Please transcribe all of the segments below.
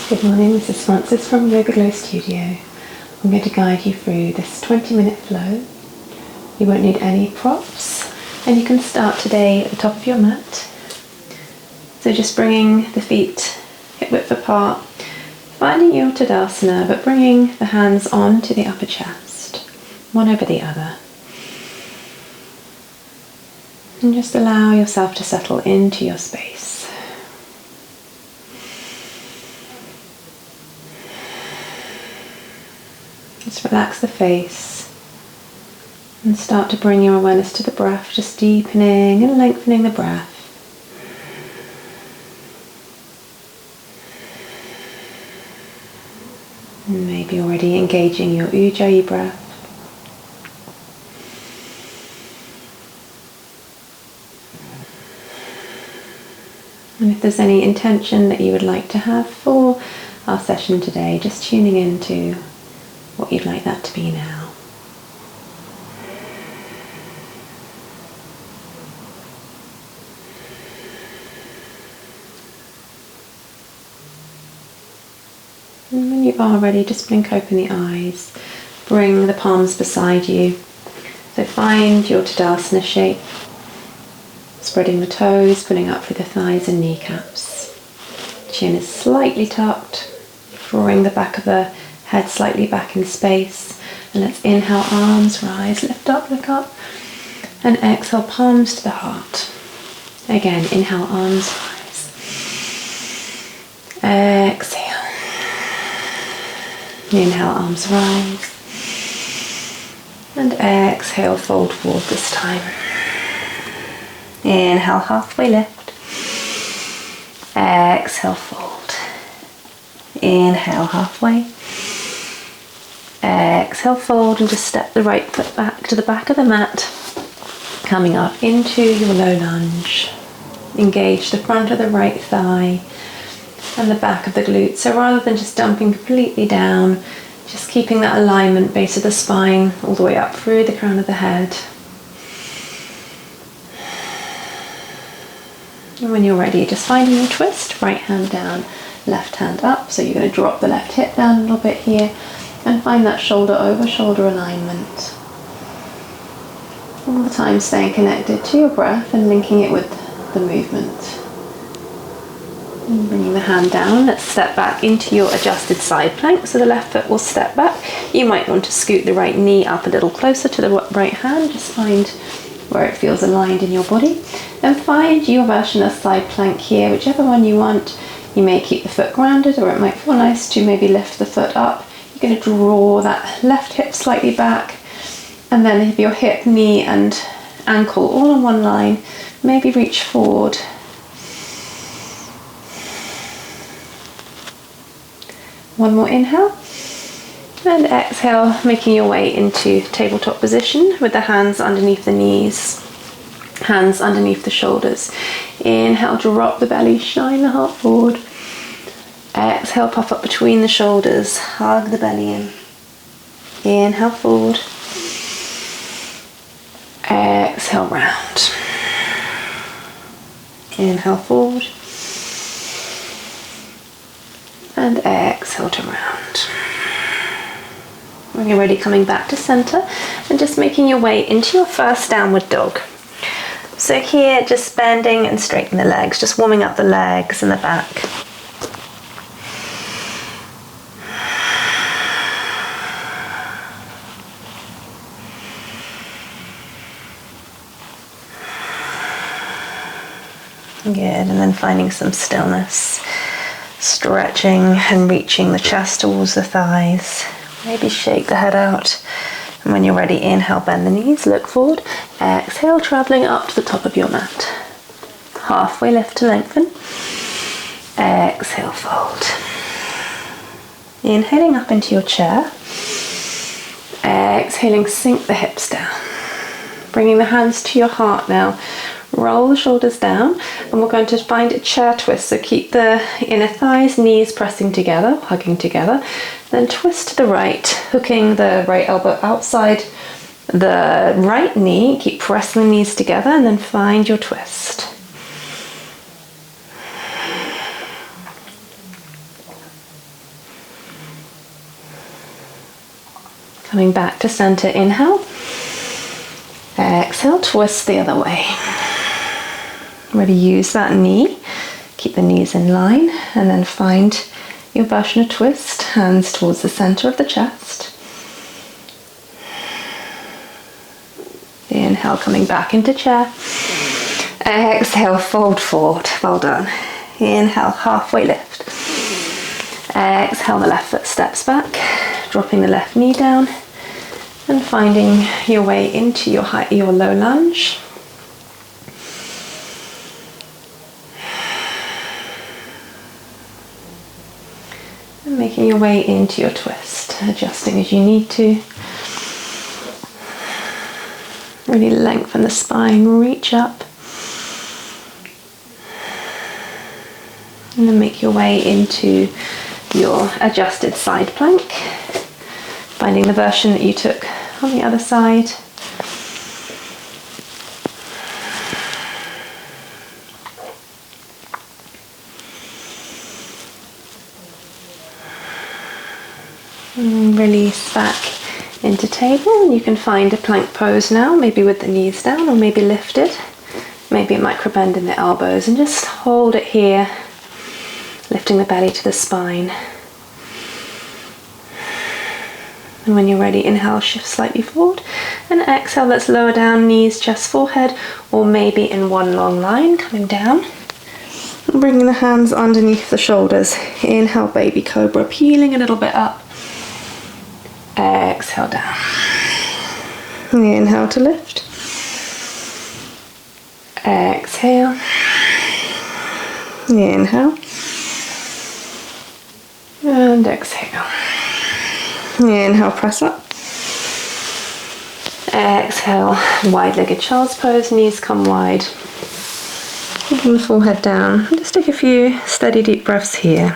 Good morning, this is Frances from Yoga Glow Studio. I'm going to guide you through this 20-minute flow. You won't need any props, and you can start today at the top of your mat. So just bringing the feet hip width apart, finding your Tadasana, but bringing the hands onto the upper chest, one over the other. And just allow yourself to settle into your space. Just relax the face and start to bring your awareness to the breath, just deepening and lengthening the breath. And maybe already engaging your Ujjayi breath. And if there's any intention that you would like to have for our session today, just tuning into what you'd like that to be now. And when you are ready, just blink open the eyes, bring the palms beside you. So find your Tadasana shape, spreading the toes, pulling up through the thighs and kneecaps. Chin is slightly tucked, drawing the back of the head slightly back in space. And let's inhale, arms rise, lift up, look up. And exhale, palms to the heart. Again, inhale, arms rise. Exhale. Inhale, arms rise. And exhale, fold forward this time. Inhale, halfway lift. Exhale, fold. Inhale, halfway. Exhale, fold, and just step the right foot back to the back of the mat, coming up into your low lunge. Engage the front of the right thigh and the back of the glute. So rather than just dumping completely down, just keeping that alignment, base of the spine, all the way up through the crown of the head. And when you're ready, just finding your twist, right hand down, left hand up. So you're going to drop the left hip down a little bit here, and find that shoulder over shoulder alignment. All the time staying connected to your breath and linking it with the movement. And bringing the hand down, let's step back into your adjusted side plank. So the left foot will step back. You might want to scoot the right knee up a little closer to the right hand. Just find where it feels aligned in your body. Then find your version of side plank here, whichever one you want. You may keep the foot grounded, or it might feel nice to maybe lift the foot up. You're going to draw that left hip slightly back, and then if your hip, knee and ankle all on one line, maybe reach forward. One more inhale, and exhale, making your way into tabletop position with the hands underneath the knees, hands underneath the shoulders. Inhale, drop the belly, shine the heart forward. Exhale, puff up between the shoulders, hug the belly in. Inhale, forward. Exhale, round. Inhale, forward. And exhale to round. When you're ready, coming back to center and just making your way into your first downward dog. So here, just bending and straightening the legs, just warming up the legs and the back. Good, and then finding some stillness, stretching and reaching the chest towards the thighs. Maybe shake the head out. And when you're ready, inhale, bend the knees, look forward. Exhale, traveling up to the top of your mat. Halfway lift to lengthen. Exhale, fold. Inhaling up into your chair. Exhaling, sink the hips down. Bringing the hands to your heart now. Roll the shoulders down, and we're going to find a chair twist. So keep the inner thighs, knees pressing together, hugging together. Then twist to the right, hooking the right elbow outside the right knee. Keep pressing the knees together, and then find your twist. Coming back to center, inhale. Exhale, twist the other way. Ready, use that knee. Keep the knees in line and then find your version of twist. Hands towards the center of the chest. Inhale, coming back into chair. Exhale, fold forward. Well done. Inhale, halfway lift. Exhale, the left foot steps back, dropping the left knee down and finding your way into your low lunge. And making your way into your twist, adjusting as you need to. Really lengthen the spine, reach up. And then make your way into your adjusted side plank, finding the version that you took on the other side. And release back into table, and you can find a plank pose now, maybe with the knees down or maybe lifted, maybe a micro bend in the elbows, and just hold it here, lifting the belly to the spine. And when you're ready, inhale, shift slightly forward, and exhale, let's lower down, knees, chest, forehead, or maybe in one long line, coming down. And bringing the hands underneath the shoulders. Inhale, baby cobra, peeling a little bit up. Exhale down. Inhale to lift. Exhale. Inhale. And exhale. Inhale, press up. Exhale, wide-legged child's pose, knees come wide. Keeping the forehead down. Just take a few steady deep breaths here.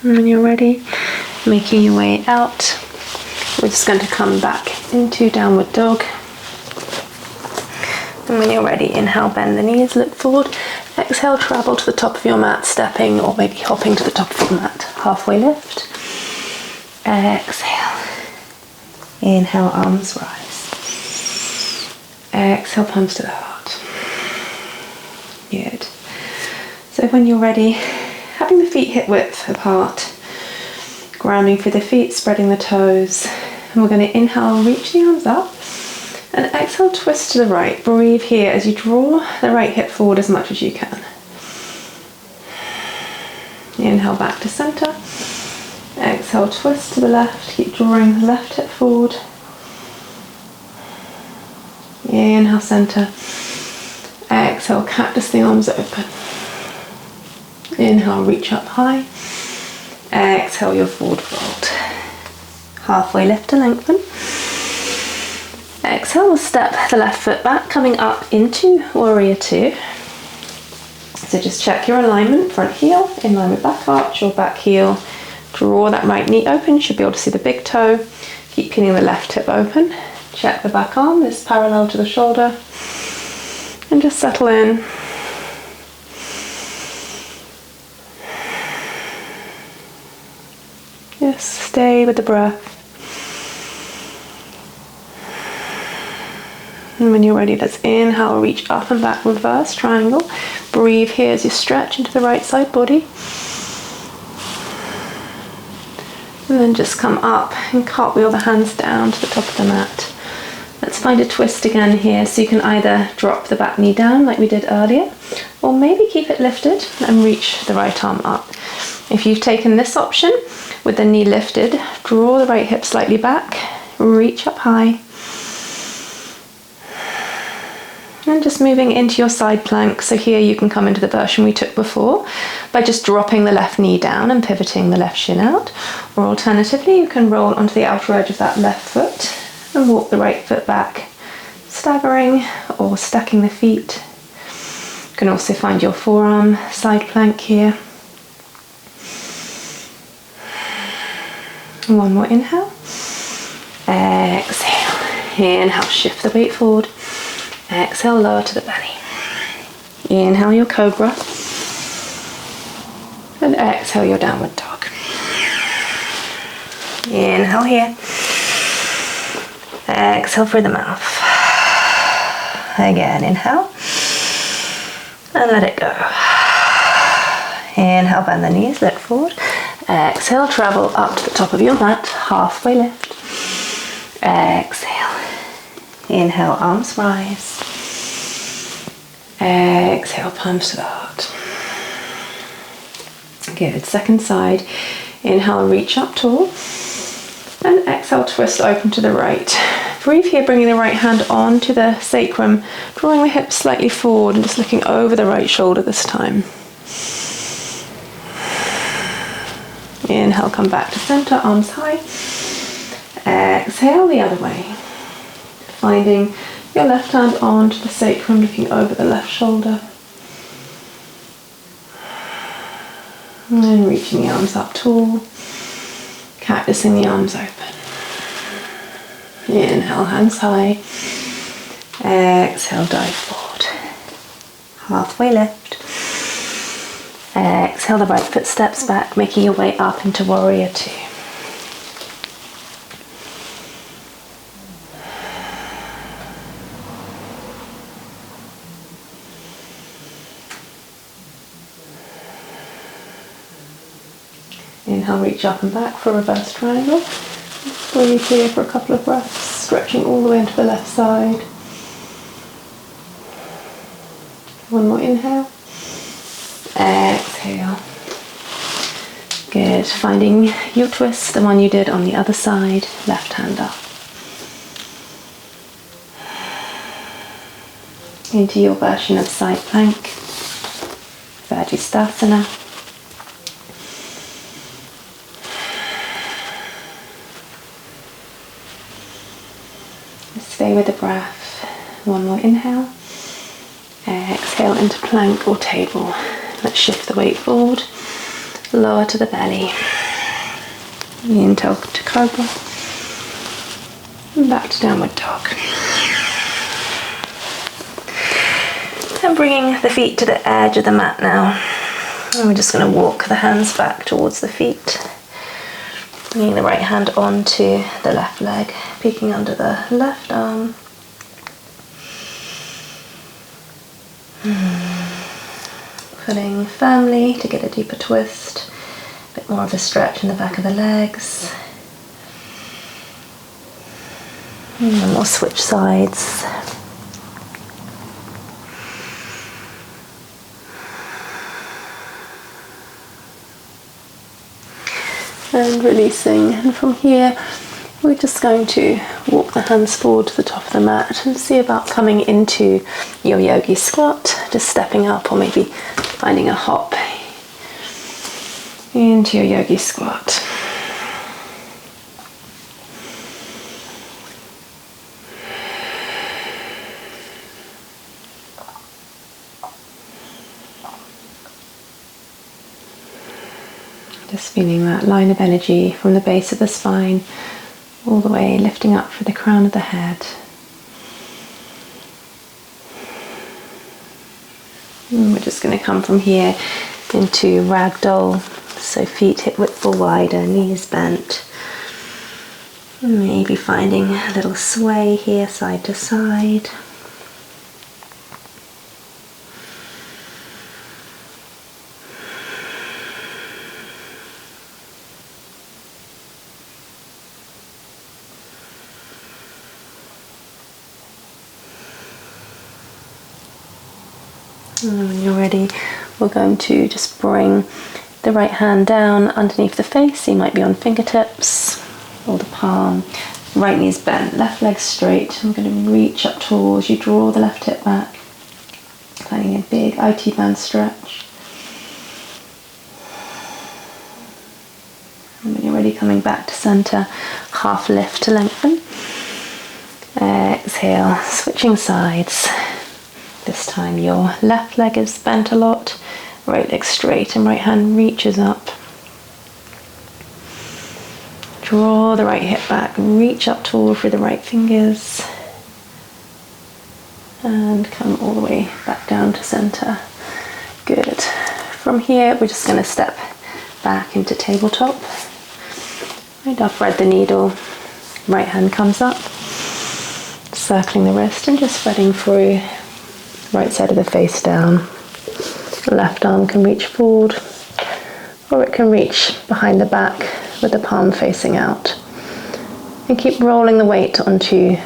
And when you're ready, making your way out, we're just going to come back into downward dog. And when you're ready, inhale, bend the knees, look forward. Exhale, travel to the top of your mat, stepping or maybe hopping to the top of your mat. Halfway lift. Exhale. Inhale, arms rise. Exhale, palms to the heart. Good. So when you're ready, having the feet hip width apart, grounding through the feet, spreading the toes, and we're going to inhale, reach the arms up, and exhale, twist to the right. Breathe here as you draw the right hip forward as much as you can. Inhale, back to center. Exhale, twist to the left, keep drawing the left hip forward. Inhale, center. Exhale, cactus the arms open. Inhale, reach up high. Exhale, your forward fold. Halfway lift to lengthen. Exhale, we'll step the left foot back, coming up into Warrior Two. So just check your alignment, front heel, in line with back arch or back heel. Draw that right knee open, you should be able to see the big toe. Keep peeling the left hip open. Check the back arm is parallel to the shoulder. And just settle in. Just stay with the breath. And when you're ready, let's inhale, reach up and back, reverse triangle. Breathe here as you stretch into the right side body. And then just come up and cartwheel the hands down to the top of the mat. Let's find a twist again here, so you can either drop the back knee down like we did earlier, or maybe keep it lifted and reach the right arm up. If you've taken this option, with the knee lifted, draw the right hip slightly back, reach up high. And just moving into your side plank. So here you can come into the version we took before by just dropping the left knee down and pivoting the left shin out. Or alternatively, you can roll onto the outer edge of that left foot And walk the right foot back, staggering or stacking the feet. You can also find your forearm side plank here. One more inhale. Exhale. Inhale, shift the weight forward. Exhale, lower to the belly. Inhale your cobra. And exhale your downward dog. Inhale here. Exhale through the mouth. Again, inhale. And let it go. Inhale, bend the knees, look forward. Exhale, travel up to the top of your mat, halfway lift. Exhale. Inhale, arms rise. Exhale, palms to the heart. Good, second side. Inhale, reach up tall. And exhale, twist open to the right. Breathe here, bringing the right hand onto the sacrum, drawing the hips slightly forward and just looking over the right shoulder this time. Inhale, come back to center, arms high. Exhale, the other way. Finding your left hand onto the sacrum, looking over the left shoulder. And then reaching the arms up tall. Cactusing the arms open. Inhale, hands high. Exhale, dive forward. Halfway lift. Exhale, the right foot steps back, making your way up into warrior two. Inhale, reach up and back for reverse triangle. Breathe here for a couple of breaths, stretching all the way into the left side. One more inhale. Exhale. Good. Finding your twist, the one you did on the other side, left hand up. Into your version of side plank, Vajrasthana. Stay with the breath. One more inhale. Exhale into plank or table. Let's shift the weight forward. Lower to the belly. Inhale to cobra. And back to downward dog. And bringing the feet to the edge of the mat now. And we're just going to walk the hands back towards the feet. Bringing the right hand onto the left leg, peeking under the left arm. Pulling firmly to get a deeper twist, a bit more of a stretch in the back of the legs. And then we'll switch sides. And releasing, and from here we're just going to walk the hands forward to the top of the mat and see about coming into your yogi squat, just stepping up or maybe finding a hop into your yogi squat. Just feeling that line of energy from the base of the spine all the way lifting up for the crown of the head. And we're just going to come from here into ragdoll, so feet hip width or wider, knees bent. Maybe finding a little sway here side to side. And when you're ready, we're going to just bring the right hand down underneath the face. You might be on fingertips or the palm. Right knee's bent, left leg straight. I'm going to reach up towards you, draw the left hip back, finding a big IT band stretch. And when you're ready, coming back to center, half lift to lengthen. Exhale, switching sides. This time your left leg is bent a lot, right leg straight and right hand reaches up. Draw the right hip back, reach up tall through the right fingers and come all the way back down to center. Good. From here we're just going to step back into tabletop. Right, I'll thread the needle, right hand comes up, circling the wrist and just threading through, right side of the face down. The left arm can reach forward or it can reach behind the back with the palm facing out. And keep rolling the weight onto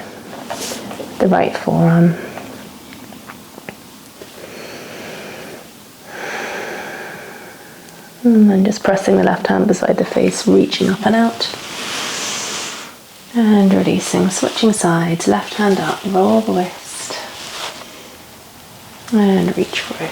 the right forearm. And then just pressing the left hand beside the face, reaching up and out. And releasing, switching sides, left hand up, roll the waist. And reach through.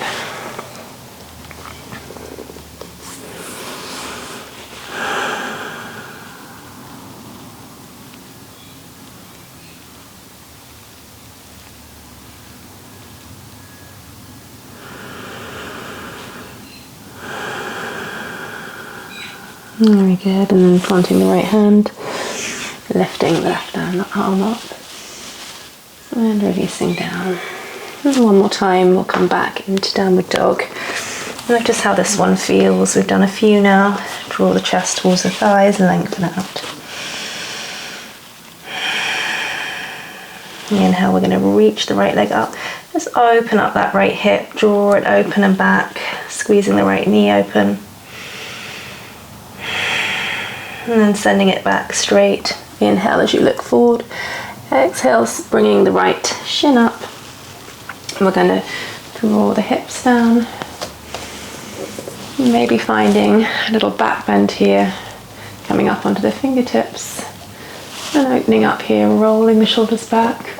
Very good, and then planting the right hand, lifting the left arm up, and releasing down. And one more time, we'll come back into downward dog. Notice how this one feels. We've done a few now. Draw the chest towards the thighs, lengthen out. Inhale, we're going to reach the right leg up. Just open up that right hip, draw it open and back, squeezing the right knee open. And then sending it back straight. Inhale as you look forward. Exhale, bringing the right shin up. And we're going to draw the hips down. Maybe finding a little back bend here, coming up onto the fingertips. And opening up here, rolling the shoulders back.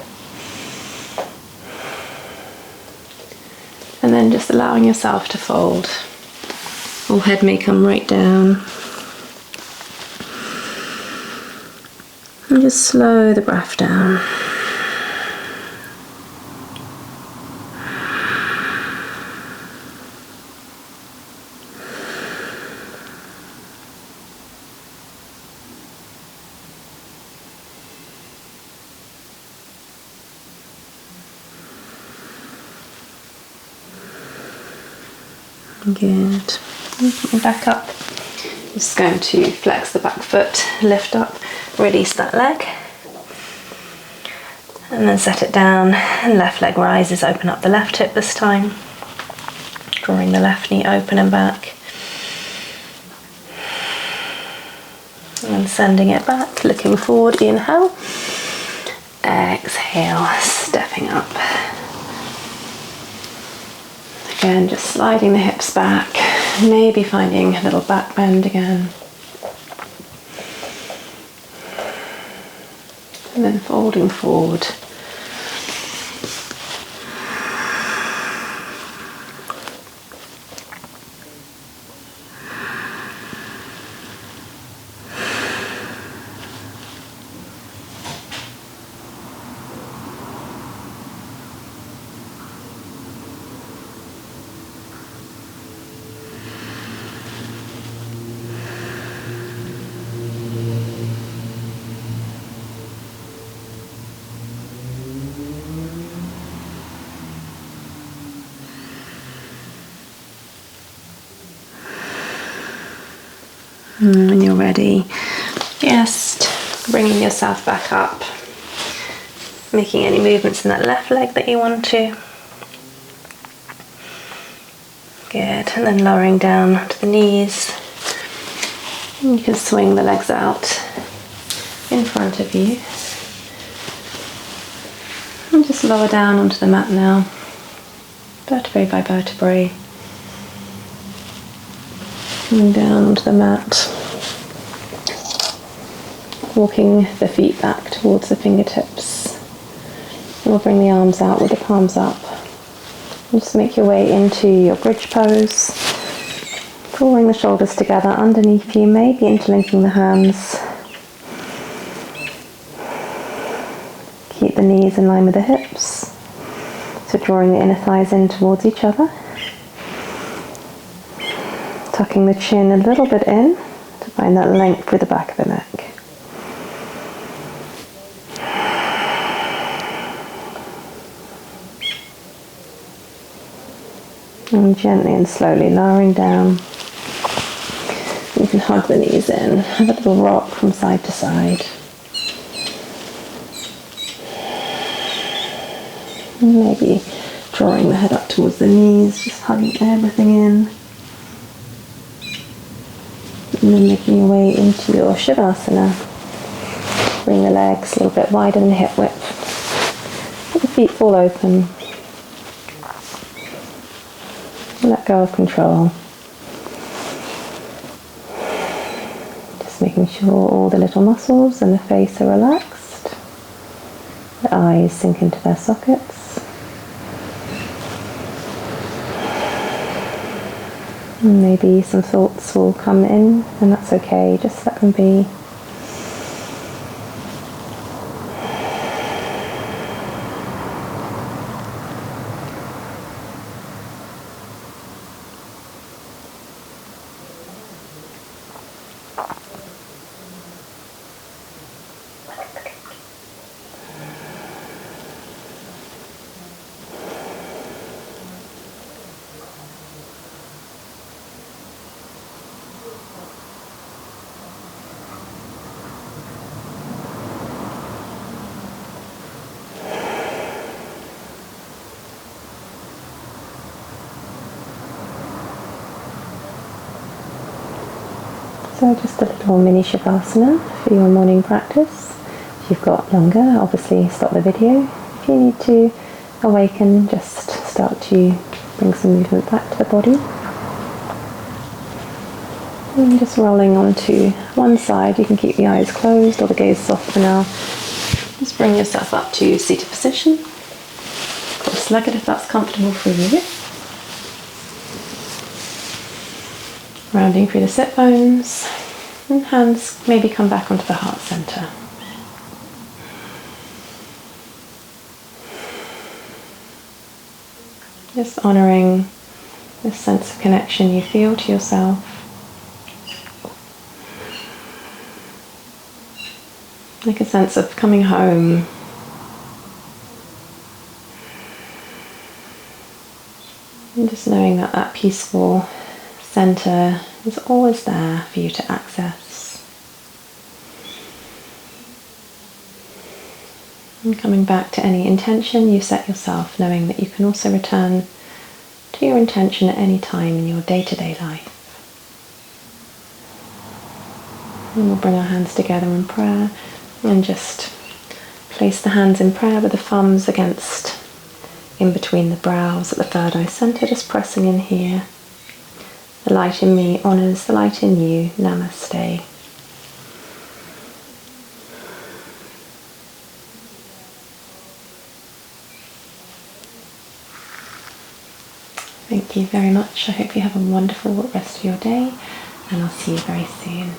And then just allowing yourself to fold. Or head may come right down. And just slow the breath down. Good. And back up. Just going to flex the back foot, lift up, release that leg. And then set it down, and left leg rises, open up the left hip this time. Drawing the left knee open and back. And then sending it back, looking forward, inhale. Exhale, stepping up. Again, just sliding the hips back, maybe finding a little back bend again. And then folding forward. And when you're ready, just bringing yourself back up, making any movements in that left leg that you want to. Good, and then lowering down to the knees. You can swing the legs out in front of you. And just lower down onto the mat now, vertebrae by vertebrae. Coming down onto the mat, walking the feet back towards the fingertips. And we'll bring the arms out with the palms up. And just make your way into your bridge pose, drawing the shoulders together underneath you, maybe interlinking the hands. Keep the knees in line with the hips. So drawing the inner thighs in towards each other. Tucking the chin a little bit in to find that length through the back of the neck. And gently and slowly lowering down. You can hug the knees in, have a little rock from side to side. And maybe drawing the head up towards the knees, just hugging everything in. And then making your way into your Shavasana. Bring the legs a little bit wider than hip width. Let the feet fall open. Let go of control. Just making sure all the little muscles in the face are relaxed. The eyes sink into their sockets. And maybe some thoughts will come in, and that's okay, just let them be. So just a little mini Shavasana for your morning practice. If you've got longer, obviously stop the video. If you need to awaken, just start to bring some movement back to the body. And just rolling onto one side, you can keep the eyes closed or the gaze soft for now. Just bring yourself up to seated position. Cross-legged if that's comfortable for you. Rounding through the sit bones, and hands maybe come back onto the heart center. Just honoring this sense of connection you feel to yourself. Like a sense of coming home. And just knowing that that peaceful center is always there for you to access. And coming back to any intention you set yourself, knowing that you can also return to your intention at any time in your day-to-day life. And we'll bring our hands together in prayer and just place the hands in prayer with the thumbs against in between the brows at the third eye center, just pressing in here. The light in me honours the light in you. Namaste. Thank you very much. I hope you have a wonderful rest of your day, and I'll see you very soon.